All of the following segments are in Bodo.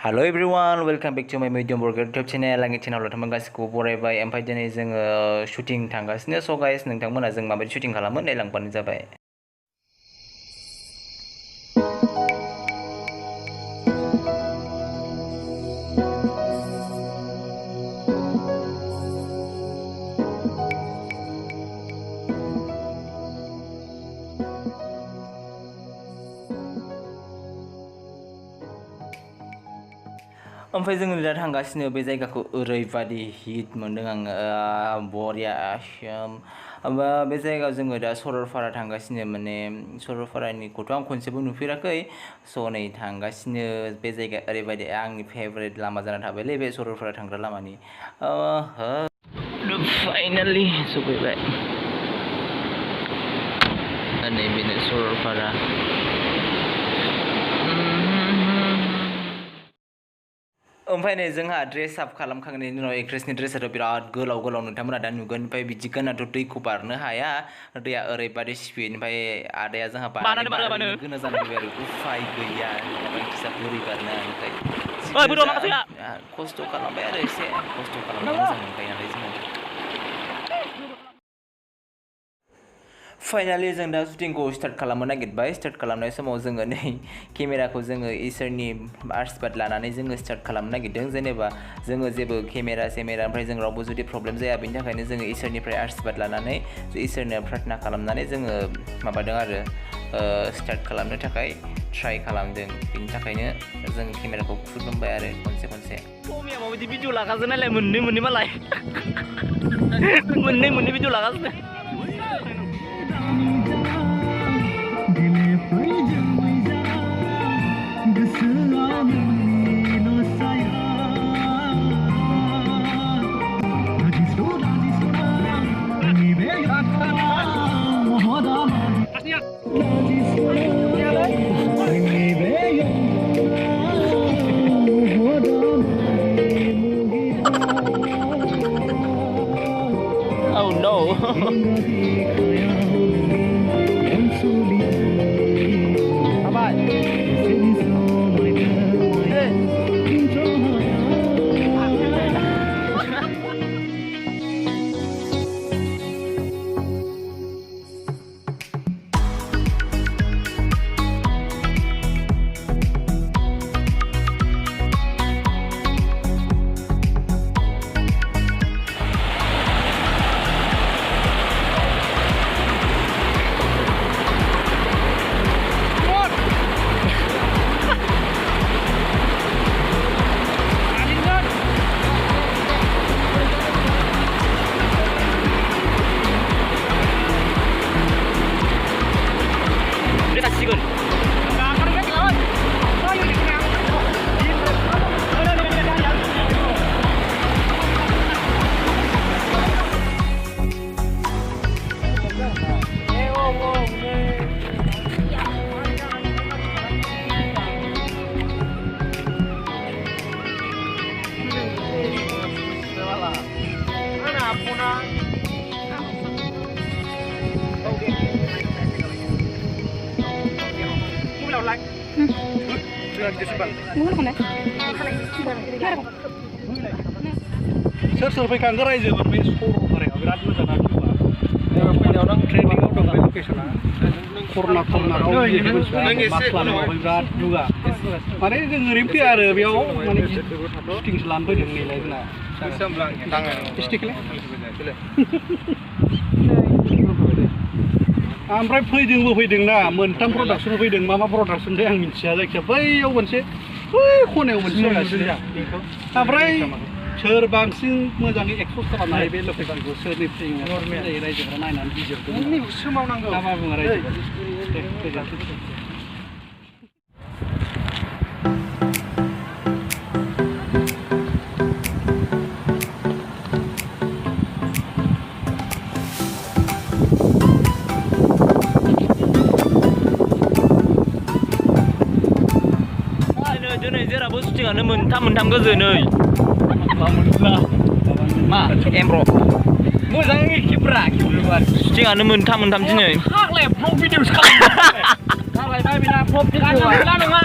Hello everyone, welcome back to my Mediyon Borgoary YouTube channel. आंनि चेनेलाव थांबाय गासिखौबो बरायबाय। ओमफ्राय दिनै जोङो शुटिं थांगासिनो। स' गाइस नोंथांमोना जों माबायदि शुटिं खालामो नायलांबानो जाबाय। ओमफ्राय जोङो दा थांगासिनो बे जायगाखौ ओरैबादि हिट मोनदों आङो बरिया बे जायगायाव जोङो दा सरलपारा थांगासिनो माने सरलपारानिखौथ' आं खनसेबो नुफेराखै स' नै थांगासिनो बे जायगाया ओरैबायदि आंनि फेभरेट लामा जाना थाबायलै बे सरलपारा थांग्रा लामानि फाइनालि सफैबाय नैबेनो सरलपारा ओमफ्राय नै जोंहा ड्रेस आप खालामखांनायनि उनाव एक्ट्रेसनि ड्रेसाथ' बिराद गोलाव गोलाव नोंथांमोना दा नुगोन ओमफ्राय बिदि गाननाथ' दैखौ बारनो हाया दैया ओरैबादि स्पिड ओमफ्राय आदाया जोंहा बारनो गोनां जानानै फैबाय आरो उफाय गैया नङाबा एक्ट्रेसा बोरै बारनो ओमफ्राय खस्थ' खालामबाय आरो एसे खस्थ' खालामनो मोजां मोनखायो नालाय जोङो फाइनालि जों दा शुटिंखौ स्टार्ट खालामनो नागिरबाय स्टार्ट खालामनाय समाव जोङो नै केमेराखौ जोङो इसोरनि आशीर्बाद लानानै जोङो स्टार्ट खालामनो नागिरदों जेनेबा जोङो जेबो केमेरा ओमफ्राय जों रावबो जुदि प्रब्लेम जाया बेनि थाखायनो जोङो इसोरनिफ्राय आशीर्बाद लानानै इसोरनो प्रार्थना खालामनानै जोङो माबादों आरो स्टार्ट खालामनो थाखाय ट्राइ खालामदों बेनि थाखायनो जों केमेराखौ खुलुमबाय आरो खनसे टमिया माबायदि भिडिअ लागासिनो नालाय मोननै मालाय मोननै भिडिअ लागासिनो Oh no. सोर फैखांखो रायजोफोर बे सरलपारायाव बिराद मोजां भिउआ फैनायाव नों ट्रेनिंआव दं बे लकेसना खरना बिराद भिउआ माने जों ओरैनो फैया आरो बेयाव माने शुटिंसो लानो फैदों नैलाय जोंना ओमफ्राय फैदोंना मोनथाम प्रडाक्सन फैदों मा प्रडाक्सन आं मिथिया जायखिया बैयाव मोनसे बै खनायाव मोनसे जागासिनो ओमफ्राय सोर बांसिन मोजाङै एक्सप'ज खालामनो हायो बे लकेसनखौ सोरनि जायो रायजोफोरा नायनानै बिजिरदों सोमावनांगौ मा बुङो रायजोफोरा दिनै जेरावबो शुटिंआनो मोनथाम गोजो नै मा एमब्र मोजाङै खेब्रा शुटिंआनो मोनथाम दिनै फाग्लाया भ्लग भिडिअ'सो खालामबाय फाग्लाया बिना भ्लग भिडिअ'आ नङा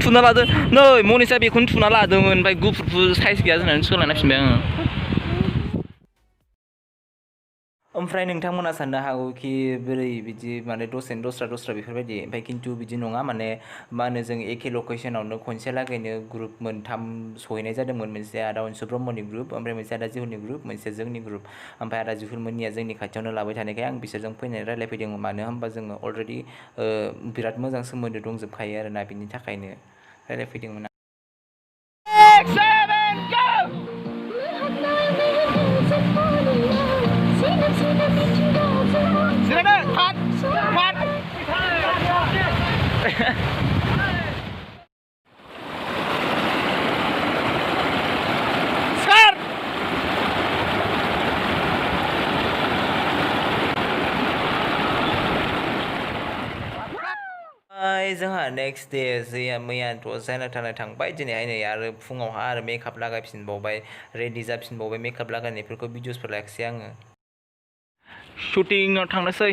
थुना लादो नै मनिसा बेखौनो थुना लादोंमोन ओमफ्राय गुफुर साइज गैया जानानै सोलायना फिनबाय आङो ओमफ्राय नोंथांमोना साननो हागौ कि बोरै बिदि माने दसेनो दस्रा बेफोरबायदि ओमफ्राय खिन्थु बिदि नङा माने मा होनो जों एखे लकेसनावनो खनसे लागैनो ग्रुप मोनथाम सहैनाय जादोंमोन मोनसे आदा अनसु ब्रह्मनि ग्रुप ओमफ्राय मोनसे आदा जिहुलनि ग्रुप मोनसे जोंनि ग्रुप ओमफ्राय आदा जिहुल मोननिया जोंनि खाथियावनो लाबाय थानायखाय आं बिसोरजों फैनानै रायज्लायफैदोंमोन मानो होनबा जोङो अलरेडि बिराद मोजां सोमोन्दो दंजोबखायो आरोना बिनि थाखायनो रायज्लायफैदोंमोन जोंहा नेक्स्ट दे मैयाथ' जाना थाना थांबाय दिनैहाय नै आरो फुङावहा आरो मेकआप लागायफिनबावबाय रेडि जाफिनबावबाय मेकआप लागायनायफोरखौ भिडिअसफोर लाखिसै आङो शुटिंआव थांनोसै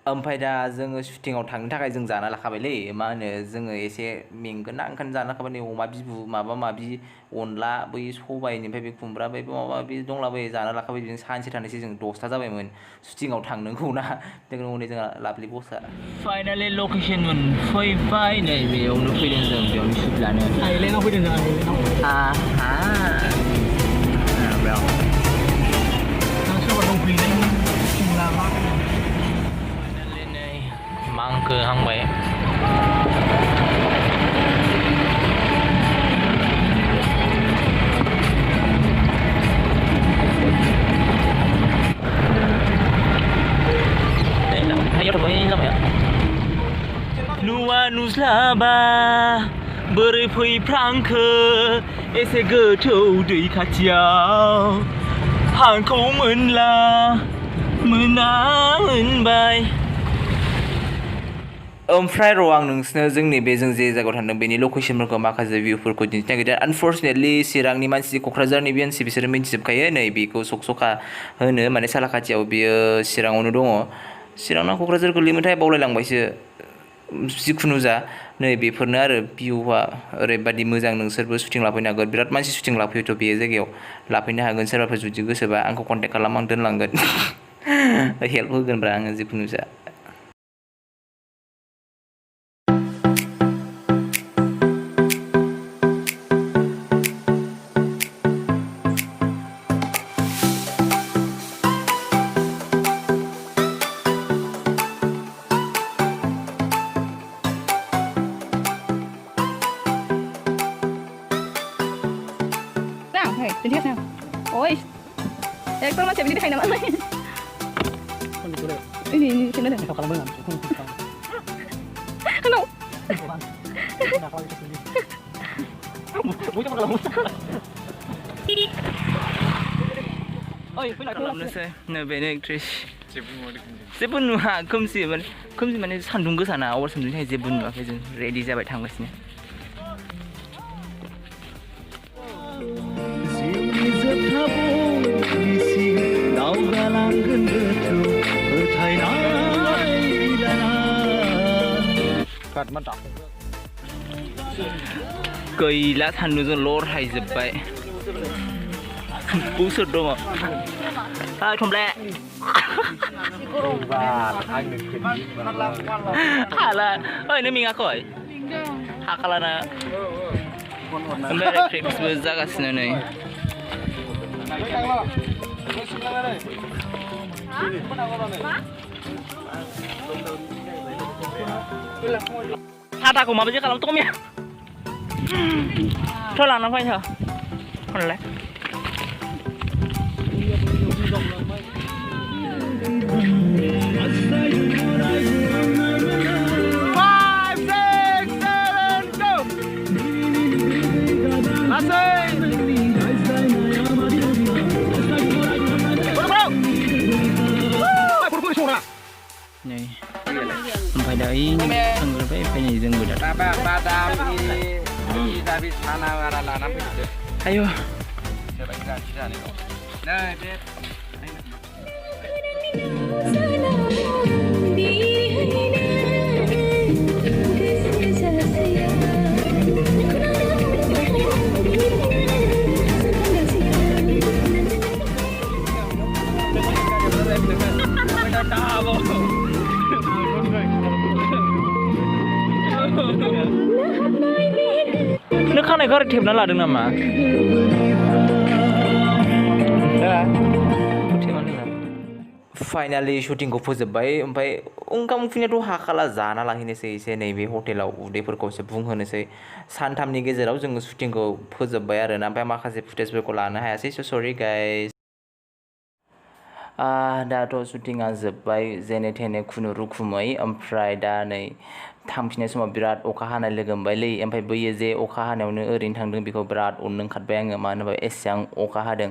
ओमफ्राय दा जोङो शुटिंआव थांनो थाखाय जों जाना लाखाबायलै मा होनो जोङो एसे मेंगोन ना ओंखायनो जाना लाखाबाय नै अमा बिबु माबा माबि अनला बै सबायनिफ्राय बे खुमब्रा बै माबा माबि दंलाबायो जाना लाखाबाय बिदिनो सानसे थानोसै जों 10था जाबायमोन शुटिंआव थांनांगौ ना हनै जोंहा लाभलि बसआ फाइनालि लकेसन मोनफैबाय नै बेयावनो फैदों जों बेयावनो शुट लानो आइलेन्डआव फैदों जों बेयाव सोरबा दंफैयो मांखो हांबाय नुवा नुस्लाबा बोरै फैफ्रांखो एसे गोथौ दै खाथियाव हांखौ मोनला मोना मोनबाय ओमफ्राय र' आं नोंसोरनो जोंनि बे जों जे जायगायाव थांदों बेनि लकेसनफोरखौ माखासे भिउफोरखौ दिन्थिनो नागिरदों आनफर्चुनेटलि चिरांनि मानसि क'क्राझारनि मानसि बिसोरो मिन्थिजोबखायो नै बेखौ सखा होनो माने सालाखाथियाव बियो चिराङावनो दङ चिरांना क'क्राझार गोलैयोमोनथाय बावलायलांबायसो जिखुनु जा नै बेफोरनो आरो भिउआ ओरैबादि मोजां नोंसोरबो शुटिं लाफैनो हागोन बिराद मानसि शुटिं लाफैयोथ' बे जायगायाव लाफैनो हागोन सोरबाफोर जुदि गोसोबा आंखौ कन्टेक्ट खालाम आं दोनलांगोन हेल्प होगोनब्रा आङो जिखुनु जा Ôi, để con nó chạy đi thay nào ấy. Ini sini deh. Kalau belum. Halo. Oi, खालामनोसै बेनो एक्ट्रेस जेबो नुवा खोमसि माने सान्दुं गोसाना अर सान्दुंनि थाखाय जेबो नुवाखै जों रेडि जाबाय थांगासिनो गैला सान्दुंजों लरहायजोब्बाय बुसोर दङ थमब्ले हाला ओइ नों मेङाखै हाखालाना ओमफ्राय प्रेक्टिसबो जागासिनो नै साथाखौ माबायदि खालाम टमिया थ' लाना फै थ' खनलाय नै ओमफ्राय दा ओइ थांग्रोबाय ओमफ्राय नै जोंबो दा बादाम ini tapi sana arah lana begitu. ayo Saya lagi ganti sana itu. Nah, Beb. नों खानायखौ आरो थेबना लादों नामा? फाइनालि शुटिंखौ फोजोबबाय ओमफ्राय ओंखाम उखैनायाथ' हाखाला जाना लाहैनोसै एसे नैबे हटेलाव उदैफोरखौ एसे बुंहोनोसै सानथामनि गेजेराव जोङो शुटिंखौ फोजोबबाय आरोना ओमफ्राय माखासे फुटेजफोरखौ लानो हायासै स' सरि गाइस दाथ' शुटिंआ जोब्बाय जेने थेने खुनुरुखुमै ओमफ्राय दा नै थांफिननाय समाव बिराद अखा हानाय लोगो मोनबायलै ओमफ्राय बैयो जे अखा हानायावनो ओरैनो थांदों बेखौ बिराद अननो ओंखारबाय आङो मानो होनबा एसेबां अखा हादों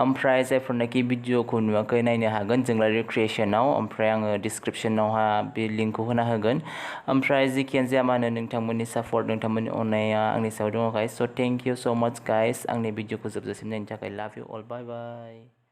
ओमफ्राय जायफोरनाखि भिडिअखौ नुवाखै नायनो हागोन जोंलारि क्रिएसनाव ओमफ्राय आङो डिसक्रिपसनावहा बे लिंकखौ होना होगोन ओमफ्राय जिखियानो जाया मानो नोंथांमोननि सापर्ट नोंथांमोननि अननाया आंनि सायाव दङ गाइस स' थेंक इउ स' माच गाइस आंनि भिडिअखौ जोबजासिम नायनो थाखाय लाभ इउ अल बाय बाय